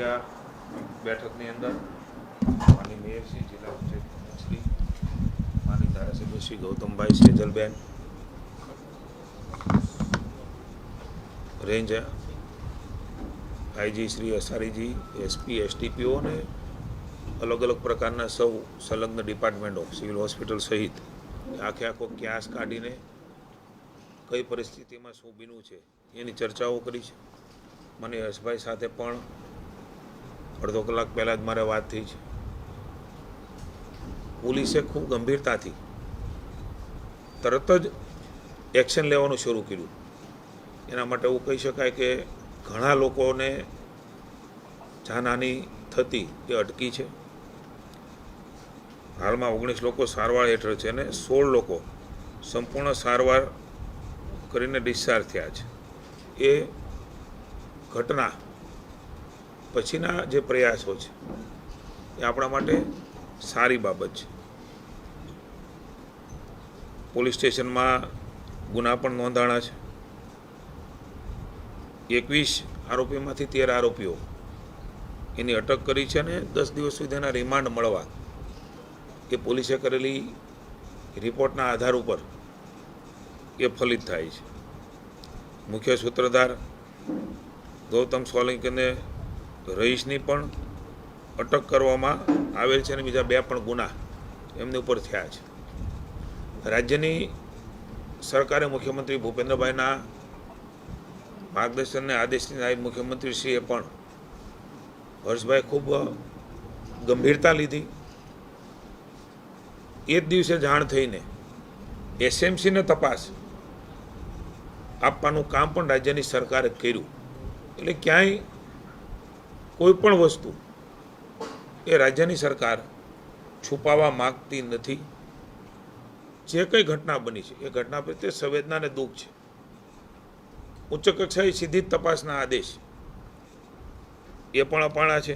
અમારી આ બેઠકની અંદર માની મેયરશ્રી, જિલ્લા પંચાયત પ્રમુખશ્રી, માની ધારાસભ્ય Shri Gautambhai Sejalben, range IG Shri Asariji, SP, STPO અને અલગ અલગ પ્રકારના સૌ સંલગ્ન ડિપાર્ટમેન્ટો, સિવિલ હોસ્પિટલ સહિત આખો ક્યાસ કાઢીને કઈ પરિસ્થિતિમાં શું બન્યું છે એની ચર્ચાઓ કરી છે. મને હર્ષભાઈ સાથે પણ અડધો કલાક પહેલાં જ મારે વાત થઈ છે. પોલીસે ખૂબ ગંભીરતાથી તરત જ એક્શન લેવાનું શરૂ કર્યું. એના માટે એવું કહી શકાય કે ઘણા લોકોને જાનહાનિ થતી એ અટકી છે. હાલમાં 19 લોકો સારવાર હેઠળ છે અને 16 લોકો સંપૂર્ણ સારવાર કરીને ડિસ્ચાર્જ થયા છે. એ ઘટના પછીના જે પ્રયાસો છે એ આપણા માટે સારી બાબત છે. પોલીસ સ્ટેશનમાં ગુના પણ નોંધાણા છે. 21 આરોપીમાંથી 13 આરોપીઓ એની અટક કરી છે અને 10 દિવસ સુધીના રિમાન્ડ મળવા એ પોલીસે કરેલી રિપોર્ટના આધાર ઉપર એ ફલિત થાય છે. મુખ્ય સૂત્રધાર ગૌતમ સોલંકીને રહીશની પણ અટક કરવામાં આવેલ છે અને બીજા 2 પણ ગુના એમની ઉપર થયા છે. રાજ્યની સરકારે મુખ્યમંત્રી ભૂપેન્દ્રભાઈના માર્ગદર્શનને આદેશની નાયબ મુખ્યમંત્રીશ્રીએ પણ હર્ષભાઈ ખૂબ ગંભીરતા લીધી. એ જ દિવસે જાણ થઈને એસએમસીને તપાસ આપવાનું કામ પણ રાજ્યની સરકારે કર્યું. એટલે ક્યાંય કોઈ પણ વસ્તુ એ રાજ્યની સરકાર છુપાવવા માગતી નથી. જે કંઈ ઘટના બની છે એ ઘટના પ્રત્યે સંવેદના અને દુઃખ છે. ઉચ્ચ કક્ષાએ સીધી જ તપાસના આદેશ એ પણ અપાણા છે.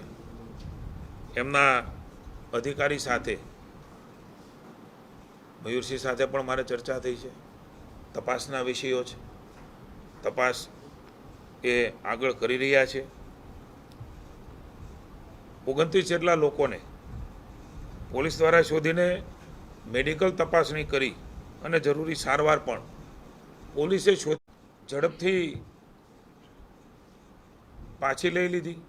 એમના અધિકારી સાથે મયુરસિંહ સાથે પણ મારે ચર્ચા થઈ છે. તપાસના વિષયો છે. તપાસ એ આગળ કરી રહ્યા છે. 29 જેટલા લોકોને પોલીસ દ્વારા શોધીને મેડિકલ તપાસણી કરી અને જરૂરી સારવાર પણ પોલીસે ઝડપથી પાછી લઈ લીધી.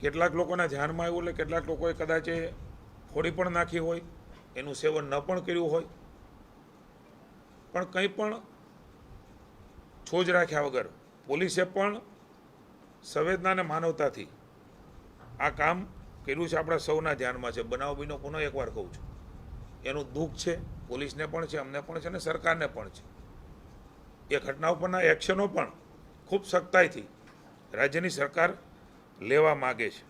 કેટલાક લોકોના ધ્યાનમાં આવ્યું એટલે કેટલાક લોકોએ કદાચ ફોડી પણ નાખી હોય, એનું સેવન ન પણ કર્યું હોય, પણ કંઈ પણ છોજ રાખ્યા વગર પોલીસે પણ સંવેદના અને માનવતાથી આ કામ કર્યું છે. આપણા સૌના ધ્યાનમાં છે. બનાવ બીનો પુનઃ એકવાર કહું છું, એનું દુઃખ છે પોલીસને પણ છે, અમને પણ છે અને સરકારને પણ છે. એ ઘટના ઉપરના એક્શનો પણ ખૂબ સખ્તાઈથી રાજ્યની સરકાર લેવા માગે છે.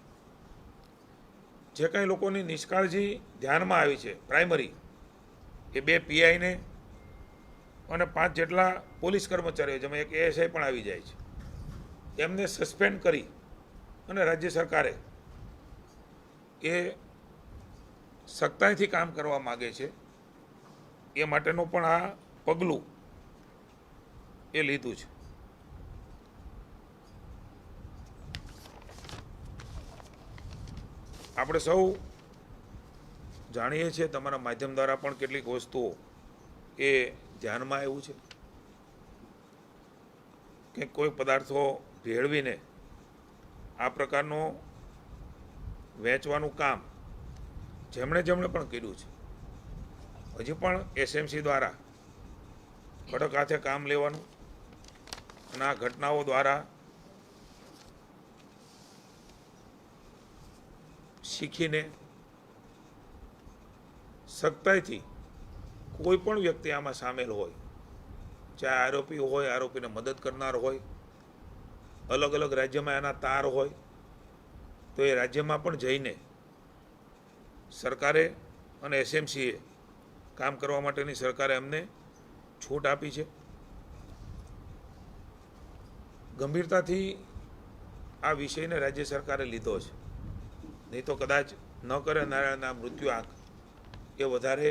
જે કાંઈ લોકોની નિષ્કાળજી ધ્યાનમાં આવી છે પ્રાઇમરી, એ 2 પીઆઈને અને 5 જેટલા પોલીસ કર્મચારીઓ, જેમાં એક એએસઆઈ પણ આવી જાય છે, એમને સસ્પેન્ડ કરી અને રાજ્ય સરકારે એ સખ્તાઈથી કામ કરવા માગે છે. એ માટેનું પણ આ પગલું એ લીધું છે. આપણે સૌ જાણીએ છીએ, તમારા માધ્યમ દ્વારા પણ કેટલીક વસ્તુઓ એ ધ્યાનમાં આવ્યું છે કે કોઈ પદાર્થો ભેળવીને આ પ્રકારનું વેચવાનું કામ જેમણે પણ કર્યું છે, હજી પણ એસએમસી દ્વારા કડક હાથે કામ લેવાનું અને આ ઘટનાઓ દ્વારા શીખીને સખ્તાઈથી કોઈ પણ વ્યક્તિ આમાં સામેલ હોય, ચાહે આરોપી હોય, આરોપીને મદદ કરનાર હોય, અલગ અલગ રાજ્યમાં એના તાર હોય, તો એ રાજ્યમાં પણ જઈને સરકારે અને એસએમસીએ કામ કરવા માટેની સરકારે એમને છૂટ આપી છે. ગંભીરતાથી આ વિષયને રાજ્ય સરકારે લીધો છે. નહીં તો કદાચ ન કરે નારાયણના મૃત્યુ આંક એ વધારે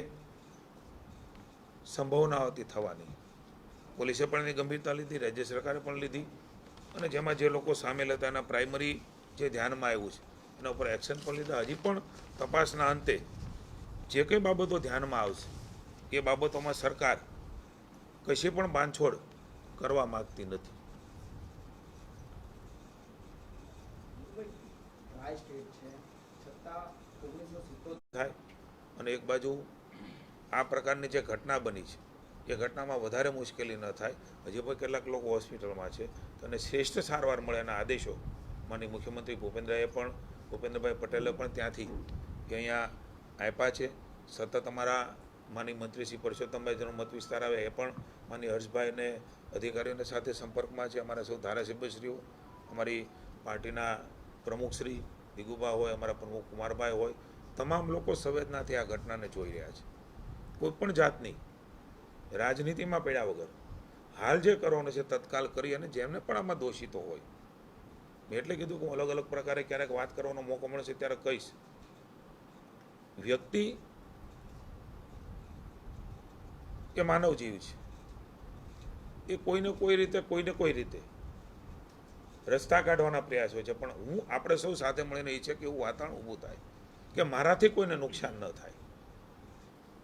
સંભાવના હતી થવાની. પોલીસે પણ એની ગંભીરતા લીધી, રાજ્ય સરકારે પણ લીધી અને જેમાં જે લોકો સામેલ હતા એના પ્રાઇમરી જે ધ્યાનમાં આવ્યું છે એના ઉપર એક્શન પણ લીધા. હજી પણ તપાસના અંતે જે કંઈ બાબતો ધ્યાનમાં આવશે એ બાબતોમાં સરકાર કશી પણ બાંધછોડ કરવા માગતી નથી. થાય અને એક બાજુ આ પ્રકારની જે ઘટના બની છે એ ઘટનામાં વધારે મુશ્કેલી ન થાય. હજી પણ કેટલાક લોકો હોસ્પિટલમાં છે તો એને શ્રેષ્ઠ સારવાર મળે એના આદેશો માનનીય મુખ્યમંત્રી ભૂપેન્દ્રભાઈ પટેલે પણ ત્યાંથી કે અહીંયા આપ્યા છે. સતત અમારા માનનીય મંત્રી શ્રી પરસોત્તમભાઈ જેનો મત વિસ્તાર આવે એ પણ માનનીય હર્ષભાઈ અને અધિકારીઓને સાથે સંપર્કમાં છે. અમારા સૌ ધારાસભ્યશ્રીઓ, અમારી પાર્ટીના પ્રમુખશ્રી દિગુભા હોય, અમારા પ્રમુખ કુમારભાઈ હોય, તમામ લોકો સંવેદનાથી આ ઘટનાને જોઈ રહ્યા છે. કોઈ પણ જાતની રાજનીતિમાં પડ્યા વગર હાલ જે કરવાનું છે તત્કાલ કરી અને જેમને પણ આમાં દોષિતો હોય, મેં એટલે કીધું કે હું અલગ અલગ પ્રકારે ક્યારેક વાત કરવાનો મોકો મળશે ત્યારે કહીશ. વ્યક્તિ એ માનવ જીવ છે, એ કોઈને કોઈ રીતે રસ્તા કાઢવાના પ્રયાસ હોય છે. પણ આપણે સૌ સાથે મળીને ઈચ્છે કે એવું વાતાવરણ ઊભું થાય કે મારાથી કોઈને નુકસાન ન થાય.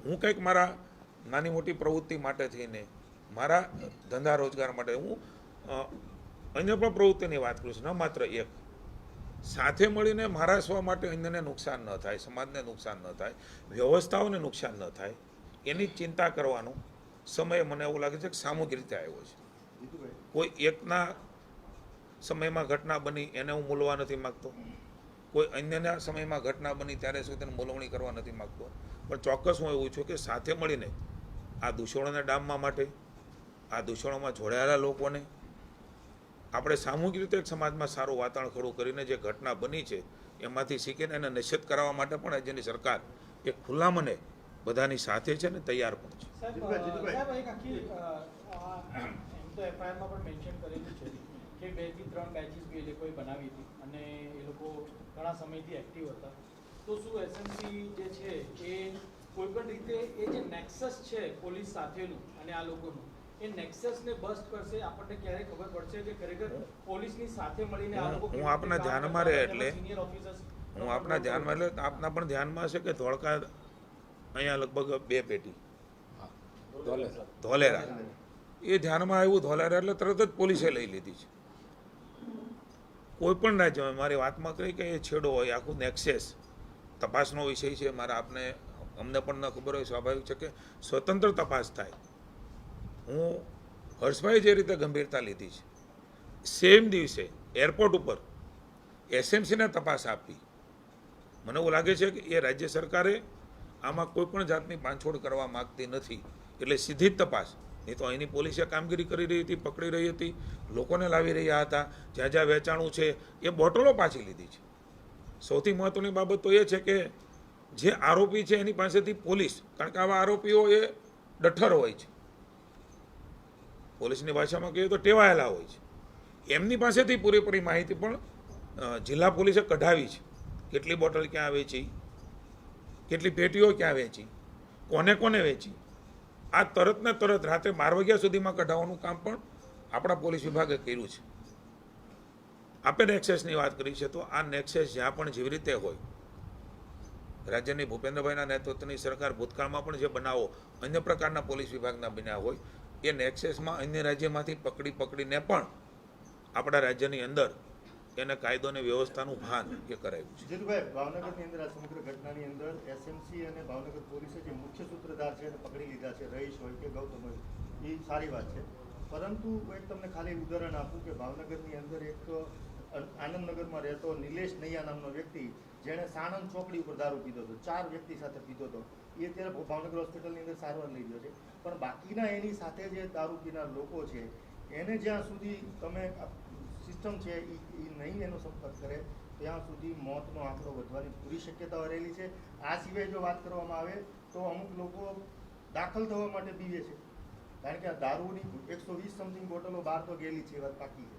હું કંઈક મારા નાની મોટી પ્રવૃત્તિ માટે થઈને, મારા ધંધા રોજગાર માટે હું અન્ય પણ પ્રવૃત્તિની વાત કરું છું, ન માત્ર એક. સાથે મળીને મારા સ્વ માટે અન્યને નુકસાન ન થાય, સમાજને નુકસાન ન થાય, વ્યવસ્થાઓને નુકસાન ન થાય, એની ચિંતા કરવાનો સમય મને એવું લાગે છે કે સામૂહિક રીતે આવ્યો છે. કોઈ એકના સમયમાં ઘટના બની એને હું મૂલવા નથી માગતો, કોઈ અન્યના સમયમાં ઘટના બની ત્યારે શું તેને મૂલવણી કરવા નથી માગતો. પણ ચોક્કસ હું એવું છું કે સાથે મળીને આ દૂષણોને ડામવા માટે, આ દૂષણોમાં જોડાયેલા લોકોને આપણે સામૂહિક રીતે એક સમાજમાં સારું વાતાવરણ ખડું કરીને જે ઘટના બની છે એમાંથી શીખીને એને નિશ્ચિત કરાવવા માટે પણ રાજ્યની સરકાર એક ખુલ્લા મને બધાની સાથે છે ને તૈયાર પણ છે. કે 2 થી 3 બેચીસ બી એ લોકોએ બનાવી હતી અને એ લોકો ઘણા સમયથી એક્ટિવ હતા. તો શું એસએમસી જે છે એ કોઈ પણ રીતે એ જે નેક્સસ છે પોલીસ સાથેનું અને આ લોકોનું, એ નેક્સસને બસ્ટ કરશે? આપણને ક્યારે ખબર પડશે કે ખરેખર પોલીસની સાથે મળીને આ લોકો? હું આપના ધ્યાનમાં રહે એટલે હું આપના ધ્યાનમાં એટલે આપના પણ ધ્યાનમાં હશે કે ધોળકા અહીંયા લગભગ 2 પેટી ધોલેરા એ ધ્યાનમાં આવ્યું. ધોલેરા એટલે તરત જ પોલીસે લઈ લીધી છે. કોઈ પણ રાજ્યમાં મારી વાતમાં કહી કે એ છેડો હોય, આખું નેક્સેસ તપાસનો વિષય છે. અમને પણ ન ખબર હોય, સ્વાભાવિક છે કે સ્વતંત્ર તપાસ થાય. હું હર્ષભાઈ જે રીતે ગંભીરતા લીધી છે, સેમ દિવસે એરપોર્ટ ઉપર એસએમસીને તપાસ આપી, મને એવું લાગે છે કે એ રાજ્ય સરકારે આમાં કોઈ પણ જાતની બાંધછોડ કરવા માગતી નથી. એટલે સીધી જ તપાસ. નહીં તો અહીંની પોલીસે કામગીરી કરી રહી હતી, પકડી રહી હતી, લોકોને લાવી રહ્યા હતા. જ્યાં જ્યાં વેચાણું છે એ બોટલો પાછી લીધી છે. સૌથી મહત્ત્વની બાબત તો એ છે કે જે આરોપી છે એની પાસેથી પોલીસ, કારણ કે આવા આરોપીઓ એ ડઠ્ઠર હોય છે, પોલીસની ભાષામાં કહીએ તો ટેવાયેલા હોય છે, એમની પાસેથી પૂરેપૂરી માહિતી પણ જિલ્લા પોલીસે કઢાવી છે. કેટલી બોટલ ક્યાં વેચી, કેટલી પેટીઓ ક્યાં વેચી, કોને કોને વેચી, આ તરત ને તરત રાત્રે 12 વાગ્યા સુધીમાં કઢાવવાનું કામ પણ આપણા પોલીસ વિભાગે કર્યું છે. આપણે નેક્સેસની વાત કરી છે તો આ નેક્સેસ જ્યાં પણ જેવી રીતે હોય, રાજ્યની ભૂપેન્દ્રભાઈના નેતૃત્વની સરકાર ભૂતકાળમાં પણ જે બનાવો અન્ય પ્રકારના પોલીસ વિભાગના બન્યા હોય, એ નેક્સેસમાં અન્ય રાજ્યમાંથી પકડીને પણ આપણા રાજ્યની અંદર એને કાયદો અને વ્યવસ્થાનું ભાન એ કરાયું છે. જીતુભાઈ, ભાવનગરની અંદર આ સમગ્ર ઘટનાની અંદર એસએમસી અને ભાવનગર પોલીસે જે મુખ્ય સૂત્રધાર છે એને પકડી લીધા છે, રહીશ હોય કે ગૌતમ હોય, એ સારી વાત છે. પરંતુ એક તમને ખાલી ઉદાહરણ આપું કે ભાવનગરની અંદર એક આનંદનગરમાં રહેતો નિલેશ નૈયા નામનો વ્યક્તિ, જેણે સાણંદ ચોકડી ઉપર દારૂ પીધો હતો, 4 વ્યક્તિ સાથે પીધો હતો, એ અત્યારે ભાવનગર હોસ્પિટલની અંદર સારવાર લઈ ગયો છે. પણ બાકીના એની સાથે જે દારૂ પીનાર લોકો છે એને જ્યાં સુધી તમે સિસ્ટમ છે એ નહીં એનો સંપર્ક કરે ત્યાં સુધી મોતનો આંકડો વધવાની પૂરી શક્યતાઓ રહેલી છે. આ સિવાય જો વાત કરવામાં આવે તો અમુક લોકો દાખલ થવા માટે બીવે છે, કારણ કે આ દારૂની 120 સમથિંગ બોટલો બહાર તો ગયેલી છે, એ વાત પાકી છે.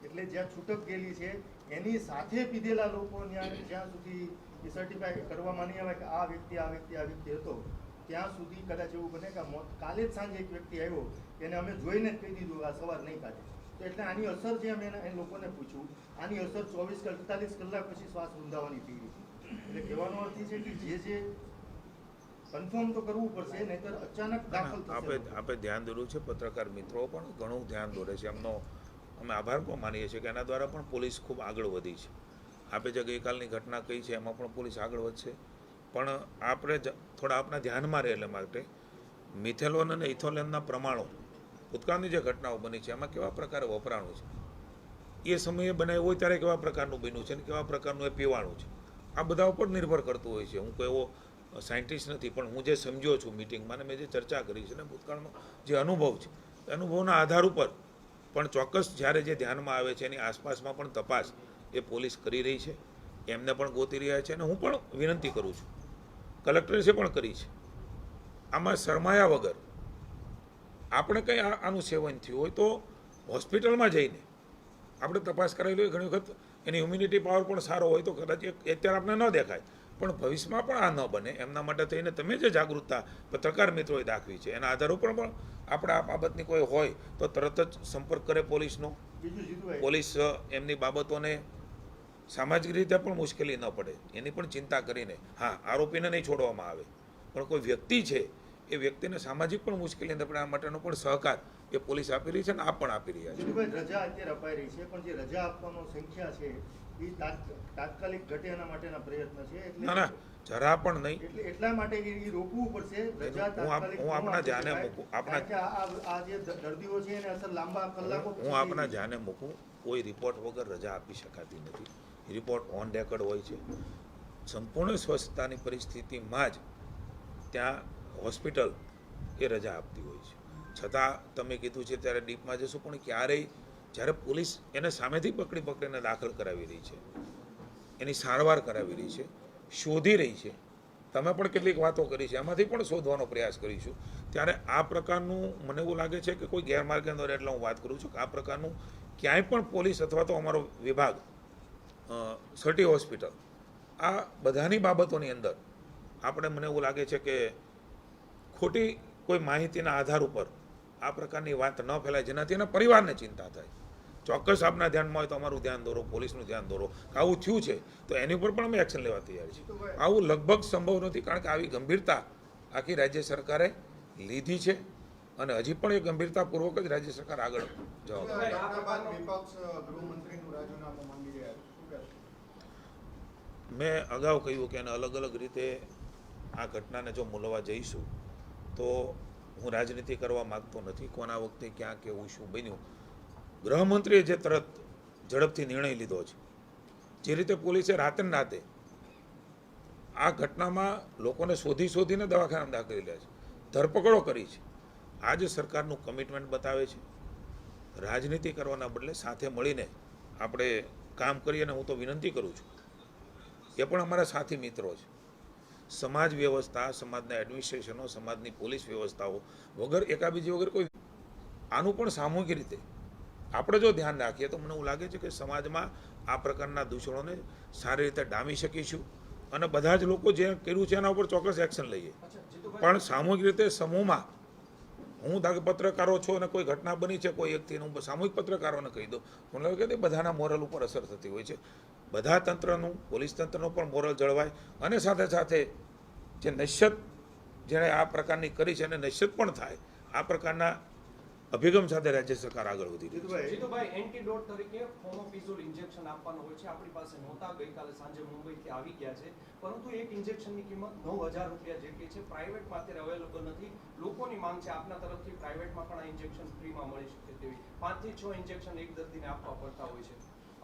એટલે જ્યાં છૂટક ગયેલી છે એની સાથે પીધેલા લોકો જ્યાં સુધી એ સર્ટિફાઈ કરવામાં નહીં આવે કે આ વ્યક્તિ હતો, ત્યાં સુધી કદાચ એવું બને કે મોત. કાલે જ સાંજે એક વ્યક્તિ આવ્યો, એને અમે જોઈને જ કહી દીધું આ સવાર નહીં કાઢે, તો એટલે આની અસર જે મેં એ લોકોને પૂછ્યું, આની અસર 24 કે 48 કલાક પછી શ્વાસ રૂંધાવાની થઈ રહી છે. એટલે કહેવાનો અર્થ એ છે કે જે કન્ફર્મ તો કરવું પડશે, નહીંતર અચાનક દાખલ થશે. આપણે ધ્યાન દોર્યું છે, પત્રકાર મિત્રો પણ ઘણું ધ્યાન દોરે છે. એમનો અમે આભાર પણ માનીએ છીએ કે એના દ્વારા પણ પોલીસ ખૂબ આગળ વધી છે. આપણે જે ગઈકાલની ઘટના કહી છે એમાં પણ પોલીસ આગળ વધશે, પણ આપણે થોડા આપણા ધ્યાનમાં રહે એટલે માટે મિથેલોન અને ઇથોલેનના પ્રમાણો ભૂતકાળની જે ઘટનાઓ બની છે એમાં કેવા પ્રકારે વપરાણું છે, એ સમયે બનાવ્યું હોય ત્યારે કેવા પ્રકારનું બન્યું છે અને કેવા પ્રકારનું એ પીવાણું છે, આ બધા ઉપર નિર્ભર કરતું હોય છે. હું કોઈ એવો સાયન્ટિસ્ટ નથી, પણ હું જે સમજ્યો છું મિટિંગમાં અને મેં જે ચર્ચા કરી છે ને ભૂતકાળનો જે અનુભવ છે એ અનુભવના આધાર ઉપર પણ ચોક્કસ જ્યારે જે ધ્યાનમાં આવે છે એની આસપાસમાં પણ તપાસ એ પોલીસ કરી રહી છે, એમને પણ ગોતી રહ્યા છે. અને હું પણ વિનંતી કરું છું, કલેક્ટરે પણ કરી છે, આમાં શરમાયા વગર આપણે કંઈ આનું સેવન થયું હોય તો હોસ્પિટલમાં જઈને આપણે તપાસ કરાવી લઈએ. ઘણી વખત એની ઇમ્યુનિટી પાવર પણ સારો હોય તો કદાચ અત્યારે આપણે ન દેખાય, પણ ભવિષ્યમાં પણ આ ન બને એમના માટે થઈને તમે જે જાગૃતતા પત્રકાર મિત્રોએ દાખવી છે એના આધાર ઉપર પણ આપણે આ બાબતની કોઈ હોય તો તરત જ સંપર્ક કરે પોલીસનો. પોલીસ એમની બાબતોને સામાજિક રીતે પણ મુશ્કેલી ન પડે એની પણ ચિંતા કરીને, હા આરોપીને નહીં છોડવામાં આવે, પણ કોઈ વ્યક્તિ છે એ વ્યક્તિને સામાજિક પણ મુશ્કેલી ન પડે આ માટેનો પણ સહકાર એ પોલીસ આપી રહી છે અને આપ પણ આપી રહ્યા છે. રજા અત્યારે અપાઈ રહી છે, પણ જે રજા આપવાનો સંખ્યા છે એ તાત્કાલિક ઘટે એના માટેના પ્રયત્ન છે. એટલે ના ના, જરા પણ નહીં. એટલે એટલા માટે એ રોકવું પડશે. રજા તાત્કાલિક હું આપણા ધ્યાને મૂકું, આ જે દર્દીઓ છે એને અસર લાંબા કલાકો હું આપણા ધ્યાને મૂકું, કોઈ રિપોર્ટ વગર રજા આપી શકાતી નથી. રિપોર્ટ ઓન રેકોર્ડ હોય છે. સંપૂર્ણ સ્વસ્થતાની પરિસ્થિતિમાં જ ત્યાં હોસ્પિટલ એ રજા આપતી હોય છે. છતાં તમે કીધું છે ત્યારે ડીપમાં જશું, પણ ક્યારેય જ્યારે પોલીસ એને સામેથી પકડીને દાખલ કરાવી રહી છે, એની સારવાર કરાવી રહી છે, શોધી રહી છે, તમે પણ કેટલીક વાતો કરી છે એમાંથી પણ શોધવાનો પ્રયાસ કરીશું, ત્યારે આ પ્રકારનું મને એવું લાગે છે કે કોઈ ગેરમાર્ગે અંદર, એટલે હું વાત કરું છું કે આ પ્રકારનું ક્યાંય પણ પોલીસ અથવા તો અમારો વિભાગ સર્ટી હોસ્પિટલ આ બધાની બાબતોની અંદર આપણે મને એવું લાગે છે કે ખોટી કોઈ માહિતીના આધાર ઉપર આ પ્રકારની વાત ન ફેલાય જેનાથી એના પરિવારને ચિંતા થાય. ચોક્કસ આપના ધ્યાનમાં હોય તો અમારું ધ્યાન દોરો, પોલીસનું ધ્યાન દોરો. આવું થયું છે તો એની ઉપર પણ અમે એક્શન લેવા તૈયાર છીએ. આવું લગભગ સંભવ નથી, કારણ કે આવી ગંભીરતા આખી રાજ્ય સરકારે લીધી છે અને હજી પણ એ ગંભીરતાપૂર્વક જ રાજ્ય સરકાર આગળ મેં અગાઉ કહ્યું કે એને અલગ અલગ રીતે આ ઘટનાને જો મૂલવા જઈશું તો હું રાજનીતિ કરવા માગતો નથી. કોના વખતે ક્યાં કેવું શું બન્યું, ગૃહમંત્રીએ જે તરત ઝડપથી નિર્ણય લીધો છે, જે રીતે પોલીસે રાતે ને રાતે આ ઘટનામાં લોકોને શોધીને દવાખાનામાં દાખલ કર્યા છે, ધરપકડો કરી છે, આ જ સરકારનું કમિટમેન્ટ બતાવે છે. રાજનીતિ કરવાના બદલે સાથે મળીને આપણે કામ કરીએ અને હું તો વિનંતી કરું છું, એ પણ અમારા સાથી મિત્રો છે. સમાજ વ્યવસ્થા, સમાજના એડમિનિસ્ટ્રેશનો, સમાજની પોલીસ વ્યવસ્થાઓ વગર એકાબીજી વગર કોઈ, આનું પણ સામૂહિક રીતે આપણે જો ધ્યાન રાખીએ તો મને એવું લાગે છે કે સમાજમાં આ પ્રકારના દૂષણોને સારી રીતે ડામી શકીશું અને બધા જ લોકો જે કર્યું છે એના ઉપર ચોક્કસ એક્શન લઈએ. પણ સામૂહિક રીતે સમૂહમાં, હું ધારો કે પત્રકારો છો અને કોઈ ઘટના બની છે કોઈ એકથી, હું સામૂહિક પત્રકારોને કહી દઉં, મને લાગે કે બધાના મોરલ ઉપર અસર થતી હોય છે. બધા તંત્રનું, પોલીસ તંત્રનું પણ મોરલ જળવાય અને સાથે સાથે જે નશ્યત જેણે આ પ્રકારની કરી છે અને નશ્યત પણ થાય, આ પ્રકારના અભિગમ સાથે રાજ્ય સરકાર આગળ વધી રહી છે. જીતુભાઈ, એન્ટીડોટ તરીકે ફોમોપિઝોલ ઇન્જેક્શન આપવાનું હોય છે, આપણી પાસે નહોતા, ગઈકાલે સાંજે મુંબઈથી આવી ગયા છે, પરંતુ એક ઇન્જેક્શનની કિંમત 9000 રૂપિયા જેટલી છે. પ્રાઇવેટમાં અત્યારે અવેલેબલ નથી. લોકોની માંગ છે આપના તરફથી પ્રાઇવેટમાં પણ આ ઇન્જેક્શન ફ્રીમાં મળી શકે તેવી. 5 થી 6 ઇન્જેક્શન એક દર્દીને આપવા પડતા હોય છે,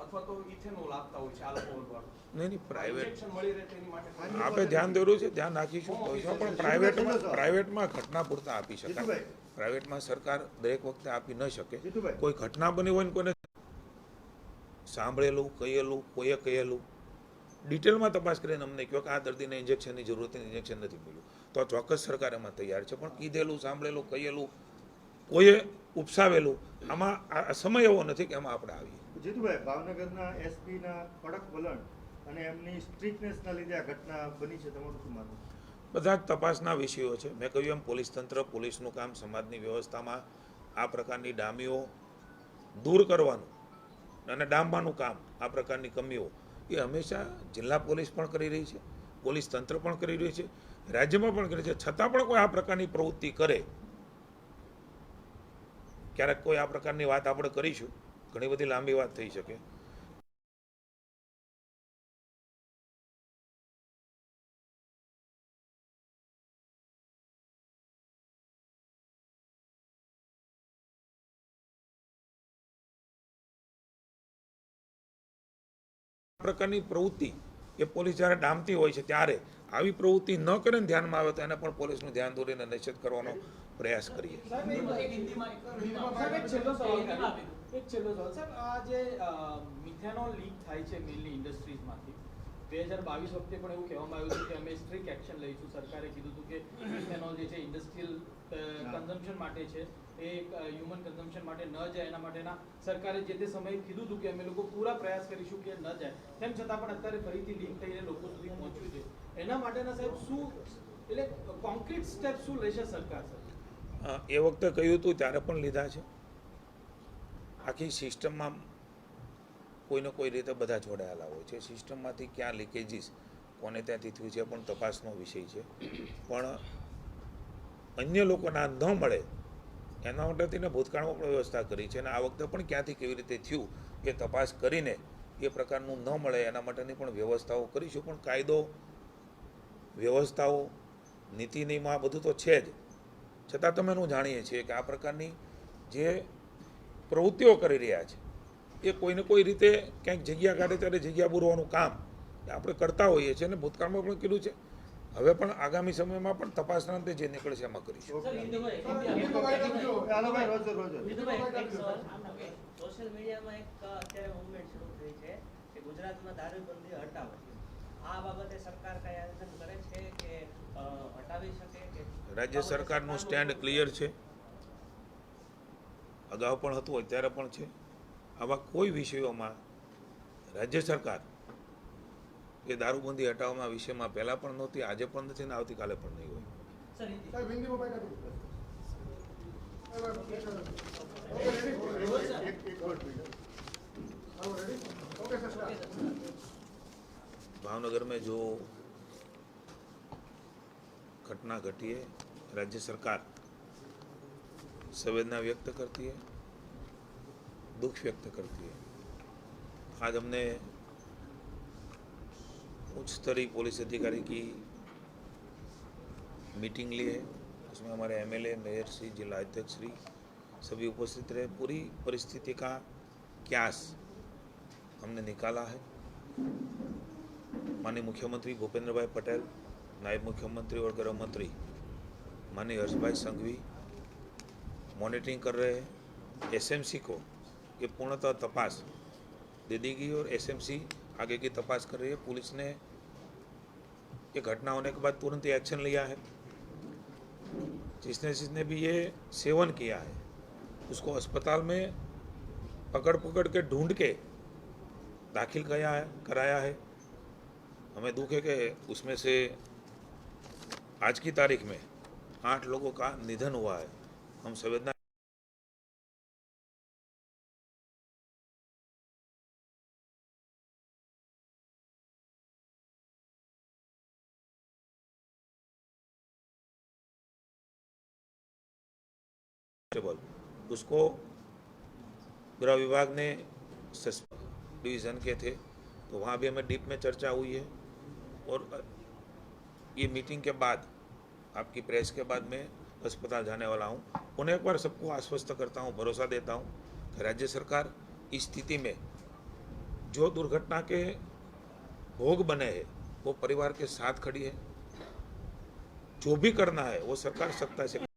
અથવા તો ઇથેનોલ આપતા હોય છે આલ્કોહોલ વાળું. નહીં, પ્રાઇવેટ ઇન્જેક્શન મળી રહે તેની માટે આપણે ધ્યાન દોર્યું છે, ધ્યાન રાખીશું. પણ પ્રાઇવેટમાં ઘટના પૂરતા આપી શકાય. પ્રાઇવેટમાં સરકાર દરેક વખતે આપી ન શકે. કોઈ ઘટના બની હોય ને કોઈને સાંભળેલું, કહેલું, કોઈએ કહેલું, ડિટેલમાં તપાસ કરીને અમને કહો કે આ દર્દીને ઇન્જેક્શનની જરૂરત, ઇન્જેક્શન નથી મળ્યું, તો ચોક્કસ સરકાર એમાં તૈયાર છે. પણ કીધેલું, સાંભળેલું, કહેલું, કોઈએ ઉપસાવેલું, આમાં આ સમય એવો નથી કે એમાં આપણે આવીએ. જીતુભાઈ, ભાવનગરના એસપીના કડક વલણ અને એમની સ્ટ્રિક્ટનેસના લીધે આ ઘટના બની છે, તમારું શું માનવું? બધા જ તપાસના વિષયો છે. મેં કહ્યું એમ પોલીસ તંત્ર, પોલીસનું કામ, સમાજની વ્યવસ્થામાં આ પ્રકારની ડામીઓ દૂર કરવાનું અને ડામવાનું કામ, આ પ્રકારની કમીઓ એ હંમેશા જિલ્લા પોલીસ પણ કરી રહી છે, પોલીસ તંત્ર પણ કરી રહ્યું છે, રાજ્યમાં પણ કરે છે. છતાં પણ કોઈ આ પ્રકારની પ્રવૃત્તિ કરે, ક્યારેક કોઈ આ પ્રકારની વાત આપણે કરીશું, ઘણી બધી લાંબી વાત થઈ શકે. પ્રકારની પ્રવૃત્તિ એ પોલીસ જ્યારે ડામતી હોય છે ત્યારે આવી પ્રવૃત્તિ ન કરે ને ધ્યાનમાં આવે તો એને પણ પોલીસનું ધ્યાન દોરીને નિષેધ કરવાનો પ્રયાસ કરીએ. સાહેબ, એક છેલ્લો સવાલ. સાહેબ, આ જે મિથેનોલ લીક થાય છે મેઇનલી ઇન્ડસ્ટ્રીઝમાંથી, 2022 વખતે પણ એવું કહેવામાં આવ્યું હતું કે અમે સ્ટ્રિક્ટ એક્શન લઈશું. સરકારે કીધું હતું કે મિથેનોલ જે છે ઇન્ડસ્ટ્રીયલ કન્ઝમ્પશન માટે છે, એ હ્યુમન કન્ઝમ્પશન માટે ન જાય એના માટેના સરકારે જે તે સમયે કીધું હતું કે અમે લોકો પૂરા પ્રયાસ કરીશું કે ન જાય. તેમ છતાં પણ અત્યારે ફરીથી લીક થઈને લોકો સુધી પહોંચ્યું છે. એના માટેના સાહેબ શું એટલે કોન્ક્રીટ સ્ટેપ શું લેશે સરકાર? એ વખતે કહ્યું હતું ત્યારે પણ લીધા છે. આખી સિસ્ટમમાં કોઈને કોઈ રીતે બધા જોડાયેલા હોય છે. સિસ્ટમમાંથી ક્યાં લીકેજીસ કોને ત્યાંથી થયું છે પણ તપાસનો વિષય છે. પણ અન્ય લોકોના ન મળે એના માટે તેને ભૂતકાળમાં પણ વ્યવસ્થા કરી છે અને આ વખતે પણ ક્યાંથી કેવી રીતે થયું એ તપાસ કરીને એ પ્રકારનું ન મળે એના માટેની પણ વ્યવસ્થાઓ કરીશું. પણ કાયદો, વ્યવસ્થાઓ, નીતિ નિયમ આ બધું તો છે જ, છતાં તમે જાણીએ છીએ કે આ પ્રકારની જે પ્રવૃત્તિઓ કરી રહ્યા છે એ કોઈને કોઈ રીતે ક્યાંક જગ્યા કાઢે ત્યારે જગ્યા પૂરવાનું કામ એ આપણે કરતા હોઈએ છીએ અને ભૂતકાળમાં પણ કીધું છે. હવે પણ આગામી સમયમાં પણ તપાસના અંતે જે નીકળશે એમાં કરીશું. સોશિયલ મીડિયામાં એક અત્યારે મૂવમેન્ટ શરૂ થઈ છે કે ગુજરાતમાં દારૂબંધી હટાવો. આ બાબતે સરકાર કઈ આયોજન કરે છે કે હટાવી શકે કે? રાજ્ય સરકારનું સ્ટેન્ડ ક્લિયર છે, અગાઉ પણ હતું, અત્યારે પણ છે. આવા કોઈ વિષયોમાં રાજ્ય સરકાર એ દારૂબંધી હટાવવાના વિષયમાં પહેલાં પણ નહોતી, આજે પણ નથી ને આવતીકાલે પણ નહીં હોય. भावनगर में जो घटना घटी है, राज्य सरकार संवेदना व्यक्त करती है, दुख व्यक्त करती है. आज हमने उच्च स्तरीय पुलिस अधिकारी की मीटिंग ली है. उसमें हमारे एमएलए, मेयर श्री, जिला अध्यक्ष श्री सभी उपस्थित रहे. पूरी परिस्थिति का क्यास हमने निकाला है. माननीय मुख्यमंत्री भूपेंद्र भाई पटेल, नायब मुख्यमंत्री और गृह मंत्री माननीय हर्ष भाई संघवी मॉनिटरिंग कर रहे हैं. एसएमसी को ये पूर्णतः तपास दे दी गई और एसएमसी आगे की तपास कर रही है. पुलिस ने ये घटना होने के बाद तुरंत ही एक्शन लिया है. जिसने भी ये सेवन किया है उसको अस्पताल में पकड़ के ढूंढ के दाखिल कराया है. हमें दुख है कि उसमें से आज की तारीख में 8 लोगों का निधन हुआ है. हम संवेदना उसको गृह विभाग ने डिवीज़न के थे तो वहाँ भी हमें डीप में चर्चा हुई है. और ये मीटिंग के बाद, आपकी प्रेस के बाद मैं अस्पताल जाने वाला हूँ. उन्हें एक बार सबको आश्वस्त करता हूँ, भरोसा देता हूँ कि राज्य सरकार इस स्थिति में जो दुर्घटना के भोग बने हैं वो परिवार के साथ खड़ी है. जो भी करना है वो सरकार सत्ता से